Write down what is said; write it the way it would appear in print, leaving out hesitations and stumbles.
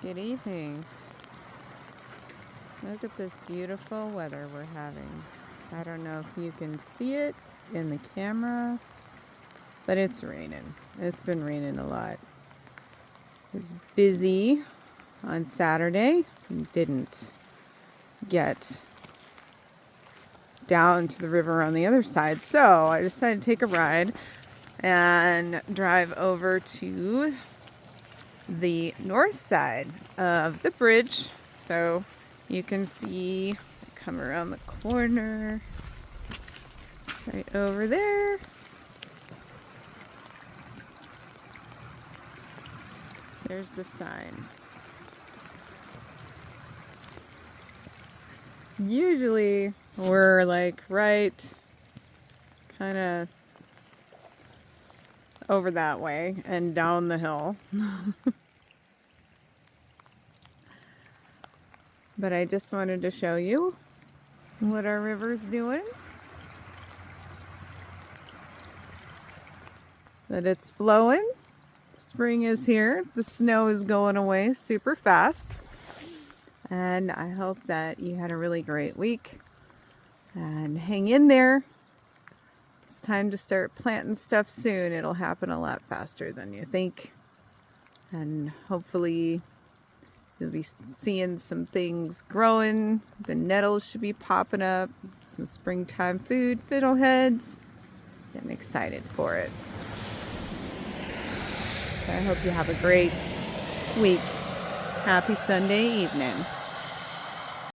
Good evening. Look at this beautiful weather we're having. I don't know if you can see it in the camera, but it's raining. It's been raining a lot. It was busy on Saturday and didn't get down to the river on the other side, so I decided to take a ride and drive over to the north side of the bridge so you can see. Come around the corner right over there. There's the sign. Usually we're like right kind of over that way and down the hill. But I just wanted to show you what our river's doing. That it's flowing. Spring is here. The snow is going away super fast. And I hope that you had a really great week. And hang in there. It's time to start planting stuff soon. It'll happen a lot faster than you think. And hopefully you'll be seeing some things growing. The nettles should be popping up. Some springtime food, fiddleheads. Getting excited for it. So I hope you have a great week. Happy Sunday evening.